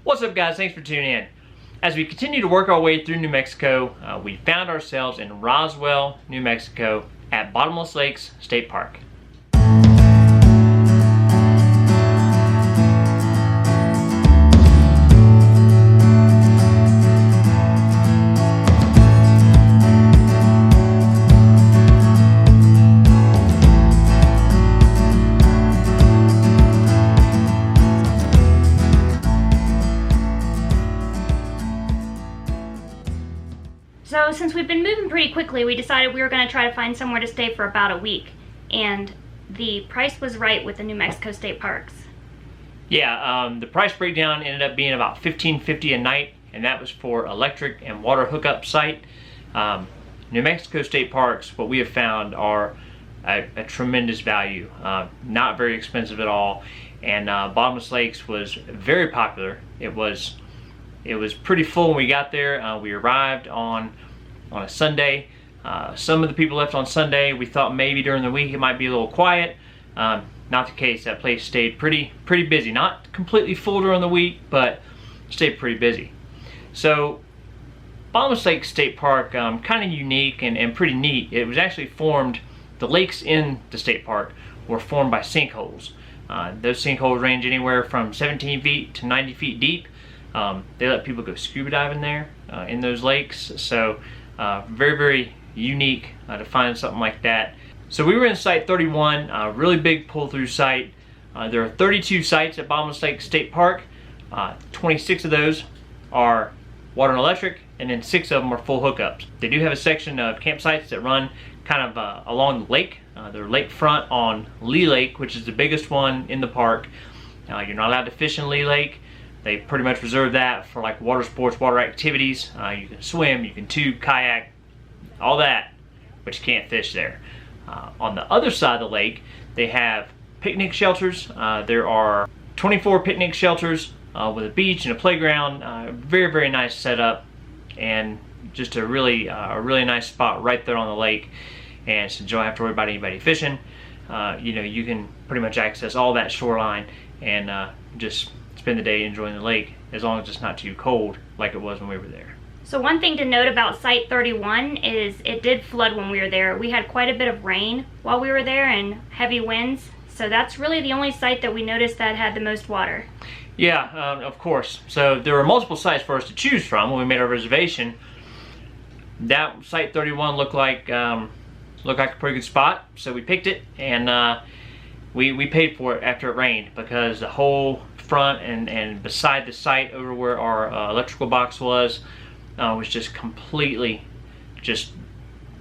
What's up, guys? Thanks for tuning in. As we continue to work our way through New Mexico, we found ourselves in Roswell, New Mexico at Bottomless Lakes State Park. So since we've been moving pretty quickly, we decided we were going to try to find somewhere to stay for about a week. And the price was right with the New Mexico State Parks. Yeah, the price breakdown ended up being about $15.50 a night, and that was for electric and water hookup site. New Mexico State Parks, what we have found, are a tremendous value. Not very expensive at all, and Bottomless Lakes was very popular. It was pretty full when we got there. We arrived on a Sunday. Some of the people left on Sunday. We thought maybe during the week it might be a little quiet. Not the case. That place stayed pretty busy. Not completely full during the week, but stayed pretty busy. So Bottomless Lakes State Park, kind of unique and pretty neat. It was actually formed, the lakes in the state park were formed by sinkholes. Those sinkholes range anywhere from 17 feet to 90 feet deep. They let people go scuba diving there in those lakes, so very unique to find something like that. So we were in Site 31, a really big pull-through site. There are 32 sites at Bottomless Lakes State Park. 26 of those are water and electric, and then 6 of them are full hookups. They do have a section of campsites that run kind of along the lake. They're lakefront on Lee Lake, which is the biggest one in the park. You're not allowed to fish in Lee Lake. They pretty much reserve that for like water sports, water activities. You can swim, you can tube, kayak, all that, but you can't fish there. On the other side of the lake, they have picnic shelters. There are 24 picnic shelters with a beach and a playground. Very nice setup, and just a really nice spot right there on the lake. And so you don't have to worry about anybody fishing. You can pretty much access all that shoreline and just spend the day enjoying the lake, as long as it's not too cold like it was when we were there. So one thing to note about Site 31 is it did flood when we were there. We had quite a bit of rain while we were there and heavy winds, so that's really the only site that we noticed that had the most water. Yeah, of course. So there were multiple sites for us to choose from when we made our reservation. That Site 31 looked like a pretty good spot, so we picked it, and we paid for it after it rained, because the whole front and beside the site over where our electrical box was just completely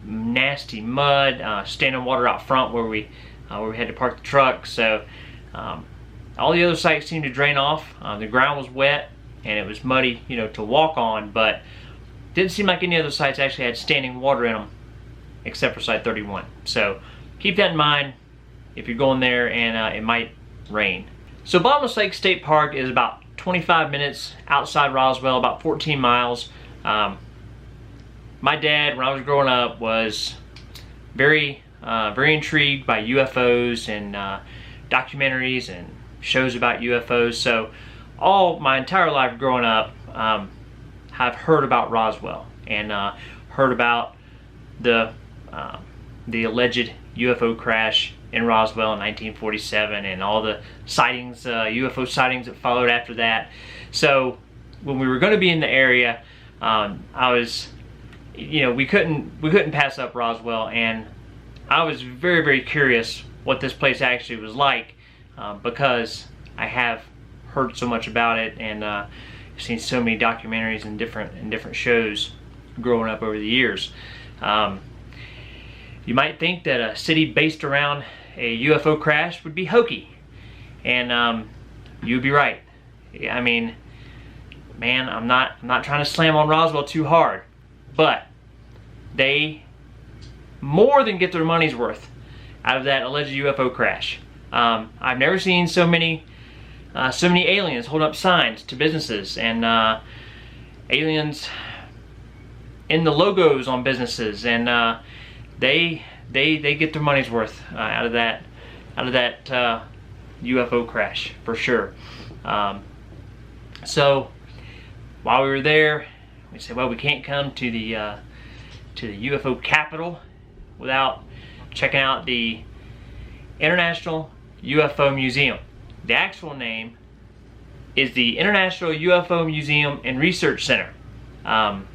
nasty mud, standing water out front where we had to park the truck. So all the other sites seemed to drain off. The ground was wet and it was muddy, to walk on, but didn't seem like any other sites actually had standing water in them except for Site 31. So keep that in mind if you're going there and it might rain. So Bottomless Lakes State Park is about 25 minutes outside Roswell, about 14 miles. My dad, when I was growing up, was very intrigued by UFOs and documentaries and shows about UFOs. So all my entire life growing up, I've heard about Roswell and heard about the alleged UFO crash in Roswell in 1947 and all the sightings, UFO sightings that followed after that. So when we were going to be in the area, we couldn't pass up Roswell, and I was very curious what this place actually was like, because I have heard so much about it and seen so many documentaries and different shows growing up over the years. You might think that a city based around a UFO crash would be hokey, and you'd be right. I mean, man, I'm not trying to slam on Roswell too hard, but they more than get their money's worth out of that alleged UFO crash. I've never seen so many aliens hold up signs to businesses, and aliens in the logos on businesses, and they get their money's worth out of that UFO crash for sure. So while we were there, we said, well, we can't come to the UFO capital without checking out the International UFO Museum. The actual name is the International UFO Museum and Research Center. I'm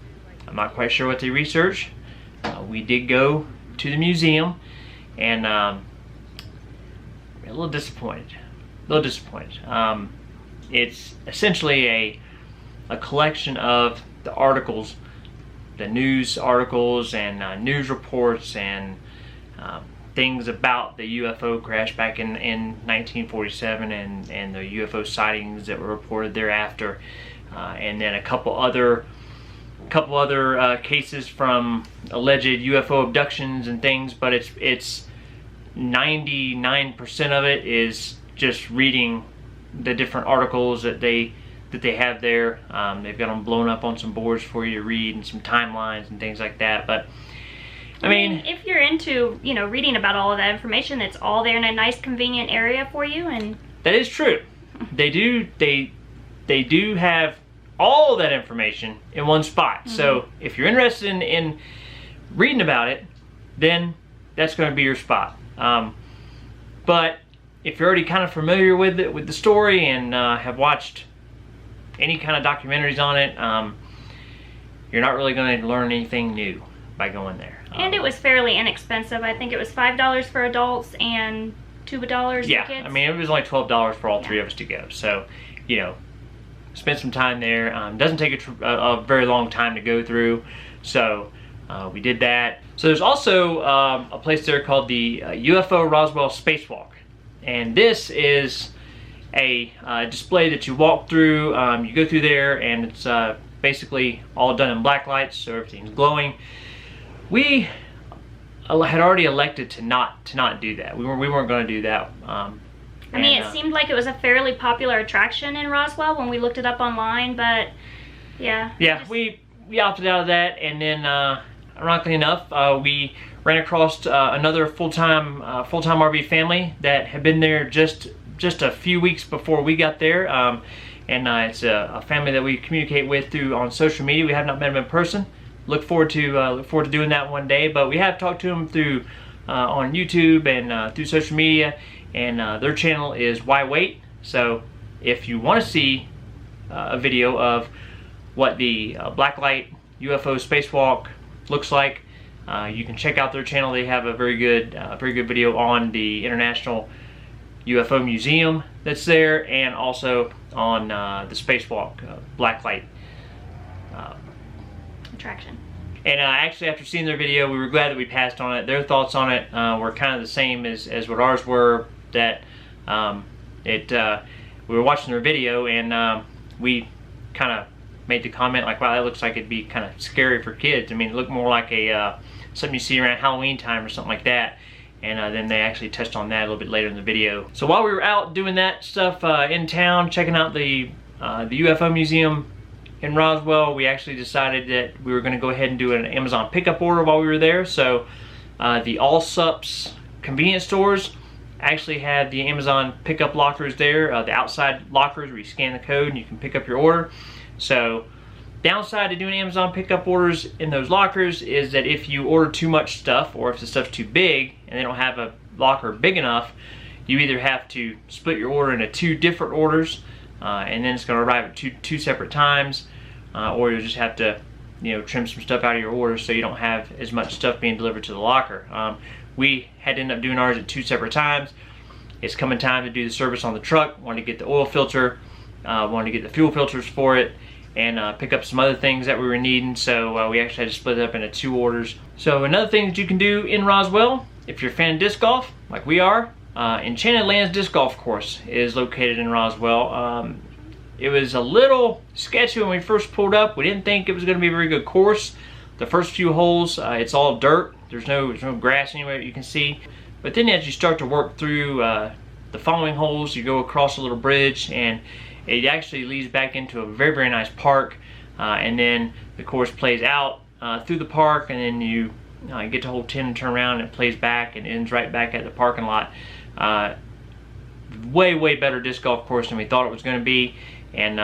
not quite sure what they research. We did go to the museum, and a little disappointed. It's essentially a collection of the articles, the news articles and news reports and things about the UFO crash back in 1947 and the UFO sightings that were reported thereafter, and then a couple other cases from alleged UFO abductions and things. But it's 99% of it is just reading the different articles that they have there. They've got them blown up on some boards for you to read, and some timelines and things like that. But I mean, if you're into, you know, reading about all of that information, it's all there in a nice, convenient area for you. And that is true. They do have all that information in one spot. So if you're interested in reading about it, then that's going to be your spot. But if you're already kind of familiar with it, with the story, and have watched any kind of documentaries on it, you're not really going to learn anything new by going there. And it was fairly inexpensive. I think it was $5 for adults and $2 for yeah, kids. I mean, it was only $12 for all three of us to go. So, you know, spend some time there. Doesn't take a very long time to go through. So we did that. So there's also a place there called the UFO Roswell Spacewalk. And this is a display that you walk through. You go through there, and it's basically all done in black lights, so everything's glowing. We had already elected to not do that. We weren't going to do that. I mean, it seemed like it was a fairly popular attraction in Roswell when we looked it up online, but yeah. Yeah, we opted out of that, and then ironically enough, we ran across another full-time RV family that had been there just a few weeks before we got there, and it's a family that we communicate with on social media. We have not met them in person. Look forward to doing that one day, but we have talked to them through on YouTube and through social media, and their channel is Why Wait. So if you want to see a video of what the blacklight UFO spacewalk looks like, you can check out their channel. They have a very good video on the International UFO Museum that's there, and also on the spacewalk blacklight attraction. And actually, after seeing their video, we were glad that we passed on it. Their thoughts on it were kind of the same as what ours were. That we were watching their video, and we kind of made the comment like, "Wow, that looks like it'd be kind of scary for kids." I mean, it looked more like something you see around Halloween time or something like that. And then they actually touched on that a little bit later in the video. So while we were out doing that stuff in town, checking out the UFO Museum in Roswell, we actually decided that we were going to go ahead and do an Amazon pickup order while we were there. So the Allsups convenience stores actually had the Amazon pickup lockers there, the outside lockers where you scan the code and you can pick up your order. So downside to doing Amazon pickup orders in those lockers is that if you order too much stuff, or if the stuff's too big and they don't have a locker big enough, you either have to split your order into 2 different orders, and then it's going to arrive at two separate times, or you'll just have to, you know, trim some stuff out of your order so you don't have as much stuff being delivered to the locker. We had to end up doing ours at 2 separate times. It's coming time to do the service on the truck. Wanted to get the oil filter, wanted to get the fuel filters for it, and pick up some other things that we were needing. So we actually had to split it up into 2 orders. So another thing that you can do in Roswell, if you're a fan of disc golf like we are, Enchanted Lands Disc Golf Course is located in Roswell. It was a little sketchy when we first pulled up. We didn't think it was going to be a very good course. The first few holes, it's all dirt. There's no grass anywhere that you can see. But then as you start to work through the following holes, you go across a little bridge, and it actually leads back into a very, very nice park. And then the course plays out through the park, and then you get to hole 10 and turn around, and it plays back and ends right back at the parking lot. Way, way better disc golf course than we thought it was going to be. And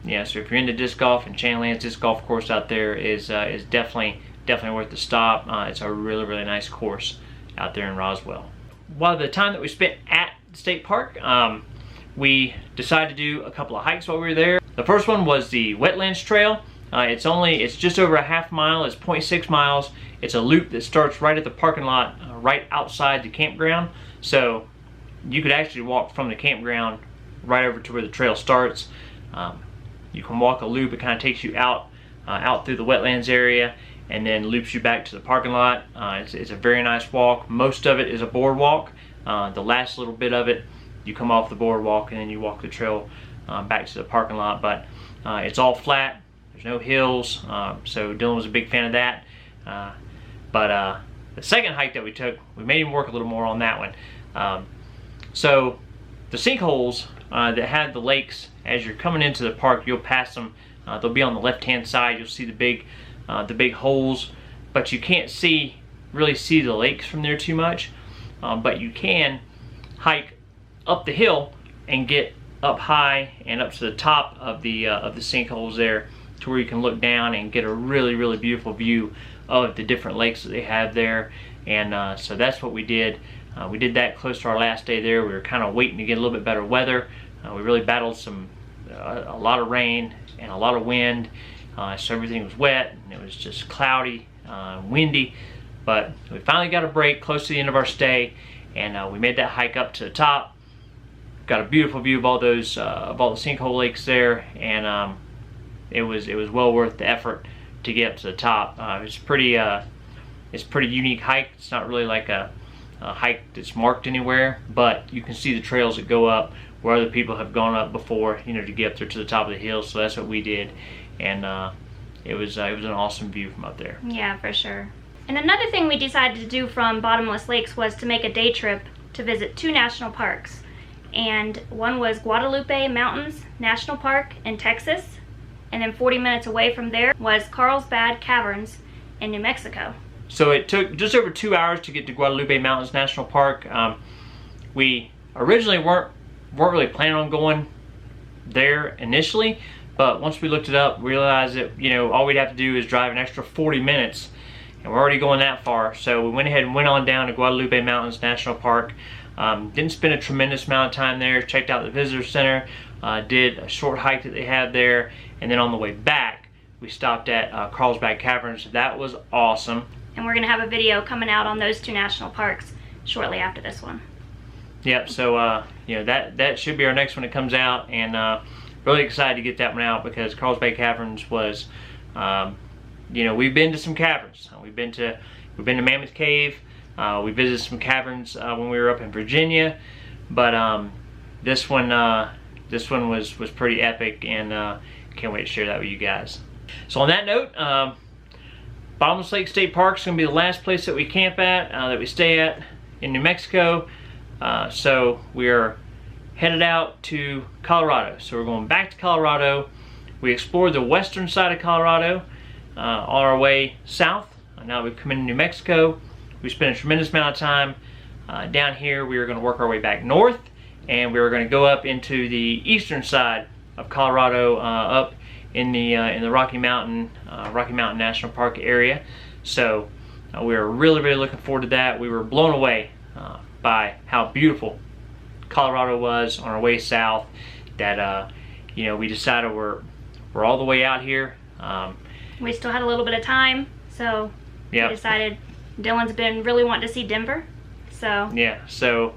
Yeah, so if you're into disc golf, and Chandler's disc golf course out there is definitely worth the stop. It's a really nice course out there in Roswell. While the time that we spent at the state park, we decided to do a couple of hikes while we were there. The first one was the Wetlands Trail. It's just over a half mile. It's 0.6 miles. It's a loop that starts right at the parking lot, right outside the campground. So you could actually walk from the campground right over to where the trail starts. You can walk a loop. It kind of takes you out through the wetlands area and then loops you back to the parking lot. It's a very nice walk. Most of it is a boardwalk. The last little bit of it, you come off the boardwalk and then you walk the trail back to the parking lot. But it's all flat. There's no hills. So Dylan was a big fan of that. But the second hike that we took, we made him work a little more on that one. So the sinkholes that had the lakes, as you're coming into the park, you'll pass them. They'll be on the left-hand side. You'll see the big holes, but you can't really see the lakes from there too much. But you can hike up the hill and get up high and up to the top of the sinkholes there, to where you can look down and get a really beautiful view of the different lakes that they have there. And so that's what we did. We did that close to our last day there. We were kind of waiting to get a little bit better weather. We really battled a lot of rain and a lot of wind, so everything was wet and it was just cloudy, windy. But we finally got a break close to the end of our stay, and we made that hike up to the top. Got a beautiful view of all the sinkhole lakes there, and it was well worth the effort to get up to the top. It's a pretty unique hike. It's not really like a hike that's marked anywhere, but you can see the trails that go up where other people have gone up before, to get up there to the top of the hill. So that's what we did, and it was an awesome view from up there. Yeah, for sure. And another thing we decided to do from Bottomless Lakes was to make a day trip to visit 2 national parks. And one was Guadalupe Mountains National Park in Texas, and then 40 minutes away from there was Carlsbad Caverns in New Mexico. So it took just over 2 hours to get to Guadalupe Mountains National Park. We originally weren't really planning on going there initially, but once we looked it up, we realized that all we'd have to do is drive an extra 40 minutes, and we're already going that far. So we went ahead and went on down to Guadalupe Mountains National Park. Didn't spend a tremendous amount of time there. Checked out the visitor center, did a short hike that they had there, and then on the way back we stopped at Carlsbad Caverns. That was awesome. And we're gonna have a video coming out on those 2 national parks shortly after this one. Yep. So that should be our next one that comes out, and really excited to get that one out, because Carlsbad Caverns was, we've been to some caverns. We've been to Mammoth Cave. We visited some caverns when we were up in Virginia, but this one was pretty epic, and can't wait to share that with you guys. So on that note, Bottomless Lakes State Park is going to be the last place that we camp at, that we stay at in New Mexico. So we're headed out to Colorado. So we're going back to Colorado. We explored the western side of Colorado on our way south. Now we've come into New Mexico. We spent a tremendous amount of time down here. We are going to work our way back north, and we are going to go up into the eastern side of Colorado, up in the Rocky Mountain National Park area. So we are really looking forward to that. We were blown away by how beautiful Colorado was on our way south, that we decided we're all the way out here. We still had a little bit of time, so yep. We decided Dylan's been really wanting to see Denver. So yeah, so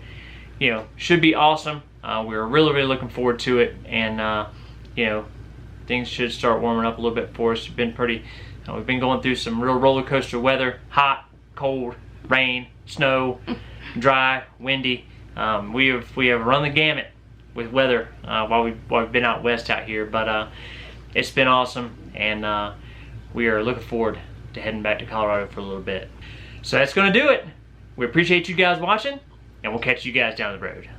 should be awesome. We're really looking forward to it, and things should start warming up a little bit for us. It's been pretty. We've been going through some real roller coaster weather: hot, cold, rain, snow, dry, windy. We have run the gamut with weather while we've been out west out here, but it's been awesome, and we are looking forward to heading back to Colorado for a little bit. So that's going to do it. We appreciate you guys watching, and we'll catch you guys down the road.